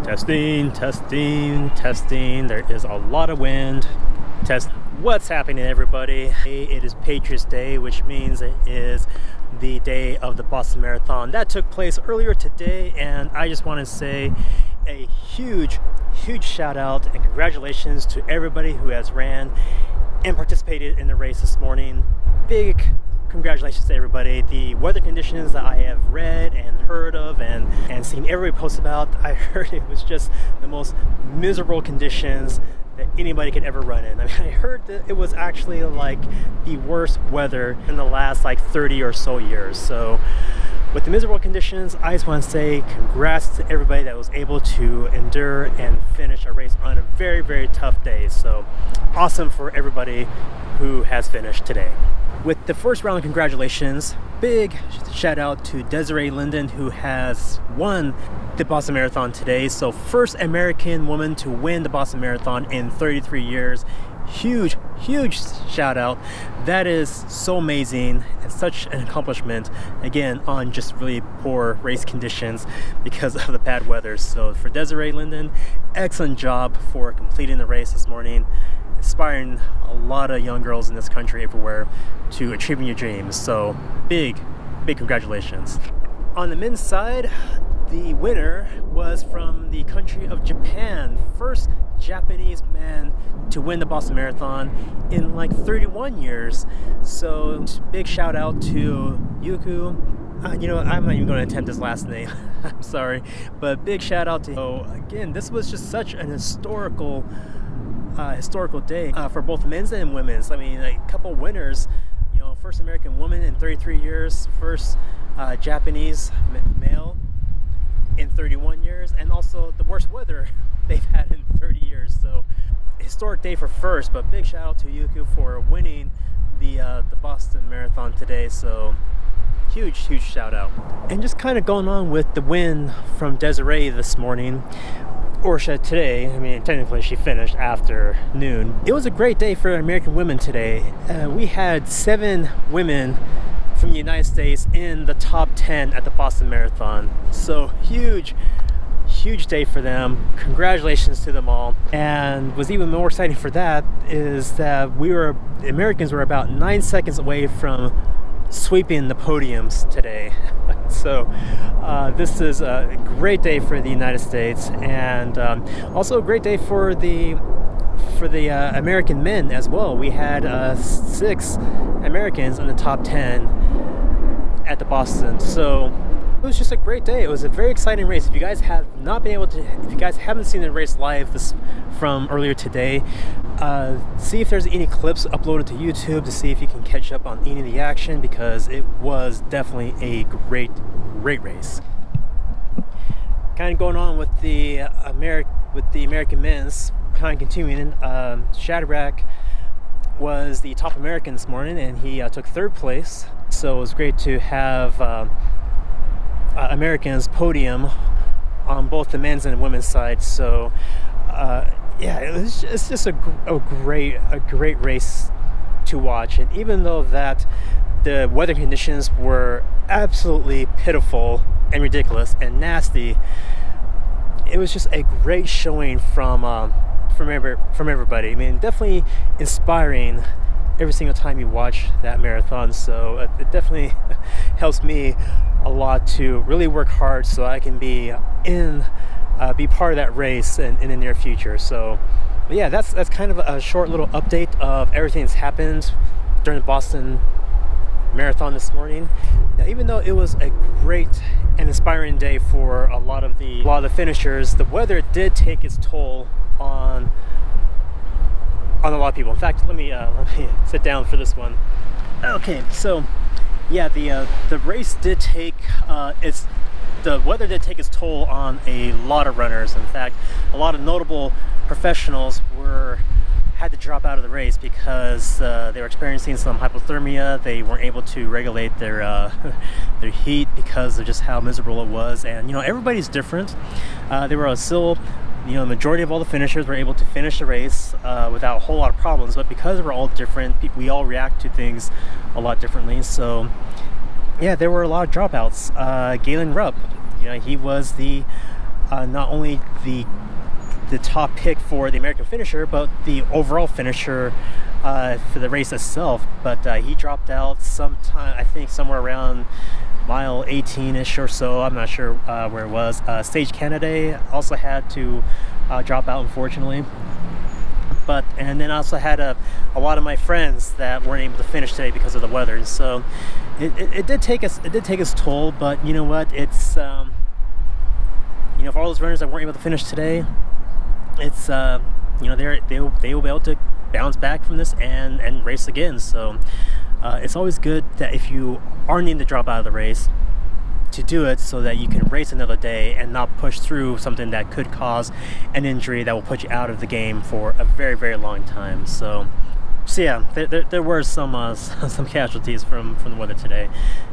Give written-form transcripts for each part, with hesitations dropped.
Testing, testing, testing. There is a lot of wind. Test. What's happening, everybody? It is Patriots Day, which means it is the day of the Boston Marathon. That took place earlier today, and I just want to say a huge shout out and congratulations to everybody who has ran and participated in the race this morning. Big congratulations to everybody. The weather conditions that I have read and heard of and seen everybody post about, I heard it was just the most miserable conditions that anybody could ever run in. I mean, I heard that it was actually like the worst weather in the last like 30 or so years. So with the miserable conditions, I just want to say congrats to everybody that was able to endure and finish a race on a very tough day. So awesome for everybody who has finished today. With the first round of congratulations, big shout out to Desiree Linden, who has won the Boston Marathon today. So first American woman to win the Boston Marathon in 33 years. Huge shout out. That is so amazing and such an accomplishment, again, on just really poor race conditions because of the bad weather. So for Desiree Linden, excellent job for completing the race this morning, inspiring a lot of young girls in this country everywhere to achieving your dreams. So big congratulations. On the men's side, the winner was from the country of Japan. First Japanese man to win the Boston Marathon in like 31 years. So big shout out to Yuku. You know what, I'm not even going to attempt his last name. I'm sorry. But big shout out to him. So again, this was just such an historical day for both men's and women's. I mean, a couple winners, you know, first American woman in 33 years, first Japanese male in 31 years, and also the worst weather they've had in 30 years. So historic day for first, but big shout out to Yuku for winning the Boston Marathon today. So huge shout out. And just kind of going on with the win from Desiree this morning, or today, I mean, technically she finished after noon. It was a great day for American women today. We had 7 women from the United States in the top 10 at the Boston Marathon. So huge day for them. Congratulations to them all. And what's even more exciting for that is that Americans were about 9 seconds away from sweeping the podiums today. So this is a great day for the United States, and also a great day for the American men as well. We had 6 Americans in the top 10 at the Boston. So it was just a great day. It was a very exciting race. If you guys have not been able to, if you guys haven't seen the race live from earlier today, see if there's any clips uploaded to YouTube to see if you can catch up on any of the action, because it was definitely a great race. Kind of going on with the American men's, kind of continuing. Shadrack was the top American this morning, and he took 3rd place. So it was great to have Americans podium on both the men's and women's side. So yeah, it's just a great race to watch. And even though that the weather conditions were absolutely pitiful and ridiculous and nasty, it was just a great showing from everybody. I mean, definitely inspiring every single time you watch that marathon. So it definitely helps me a lot to really work hard so I can be part of that race in the near future. So yeah, that's kind of a short little update of everything that's happened during the Boston Marathon this morning. Now, even though it was a great and inspiring day for a lot of the finishers, the weather did take its toll on a lot of people. In fact, let me sit down for this one. Okay, so yeah, the race did take the weather did take its toll on a lot of runners. In fact, a lot of notable professionals had to drop out of the race because they were experiencing some hypothermia. They weren't able to regulate their heat because of just how miserable it was. And you know, everybody's different. They were still, you know, the majority of all the finishers were able to finish the race without a whole lot of problems. But because we're all different, we all react to things a lot differently. So yeah, there were a lot of dropouts. Galen Rupp, you know, he was the not only the top pick for the American finisher, but the overall finisher for the race itself. But he dropped out sometime, I think somewhere around mile 18-ish or so. I'm not sure where it was. Stage Canada also had to drop out, unfortunately. And then I also had a lot of my friends that weren't able to finish today because of the weather, and so it did take its toll. But you know what? It's you know, for all those runners that weren't able to finish today, it's you know, they will be able to bounce back from this and race again. So it's always good that if you are needing to drop out of the race, to do it so that you can race another day and not push through something that could cause an injury that will put you out of the game for a very, very long time. So yeah, there were some casualties from the weather today,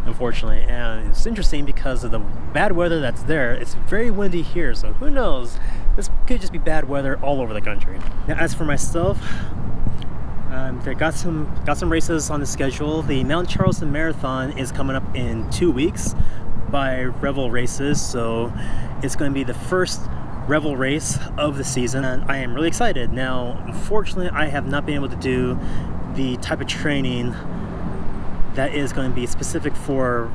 unfortunately. And it's interesting because of the bad weather that's there. It's very windy here, so who knows? This could just be bad weather all over the country. Now, as for myself, they got some races on the schedule. The Mount Charleston Marathon is coming up in 2 weeks by Revel Races, so it's going to be the first Revel race of the season, and I am really excited. Now, unfortunately, I have not been able to do the type of training that is going to be specific for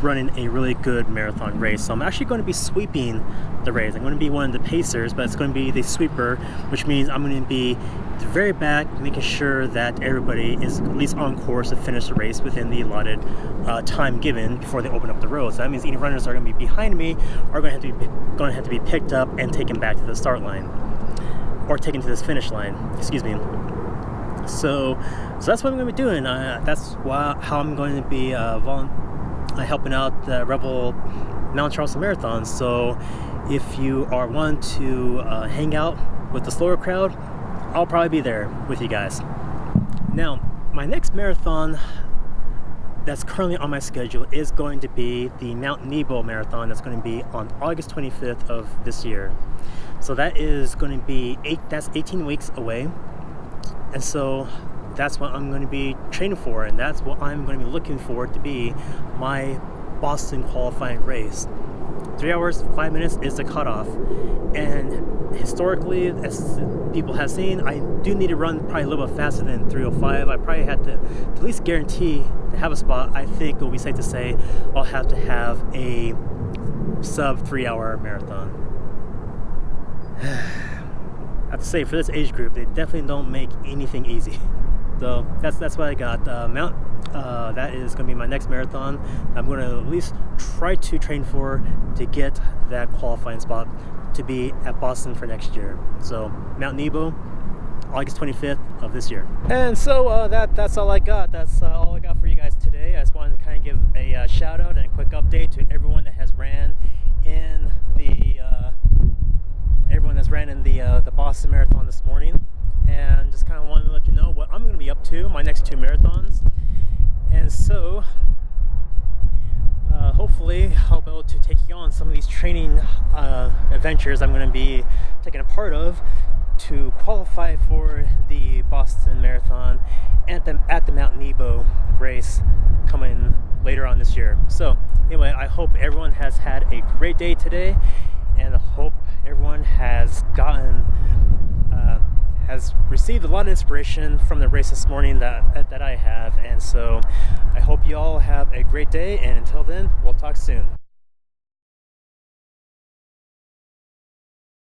running a really good marathon race. So I'm actually going to be sweeping the race. I'm going to be one of the pacers, but it's going to be the sweeper, which means I'm going to be at the very back, making sure that everybody is at least on course to finish the race within the allotted time given before they open up the road. So that means any runners that are going to be behind me are going to have to be picked up and taken back to the start line, or taken to this finish line, excuse me. So that's what I'm going to be doing. That's how I'm going to be helping out the Revel Mount Charleston Marathon. So if you are one to hang out with the slower crowd, I'll probably be there with you guys. Now, my next marathon that's currently on my schedule is going to be the Mount Nebo Marathon. That's going to be on August 25th of this year. So that is going to be 18 weeks away. And so that's what I'm going to be training for, and that's what I'm going to be looking for to be my Boston qualifying race. 3 hours, 5 minutes is the cutoff. And historically, as people have seen, I do need to run probably a little bit faster than 3:05. I probably had to at least guarantee to have a spot. I think it will be safe to say I'll have to have a sub 3 hour marathon. I have to say, for this age group, they definitely don't make anything easy. So that's what I got. That is going to be my next marathon. I'm going to at least try to train for to get that qualifying spot to be at Boston for next year. So Mount Nebo, August 25th of this year. And so that's all I got. That's all I got for you guys today. I just wanted to kind of give a shout out and a quick update to everyone that has ran in the Boston Marathon this morning, and just kind of wanted to let you know what I'm going to be up to my next 2 marathons. And so hopefully I'll be able to take you on some of these training adventures I'm going to be taking a part of to qualify for the Boston Marathon at the Mount Nebo race coming later on this year. So anyway, I hope everyone has had a great day today, and I hope everyone has received a lot of inspiration from the race this morning that I have. And so I hope you all have a great day, and until then, we'll talk soon.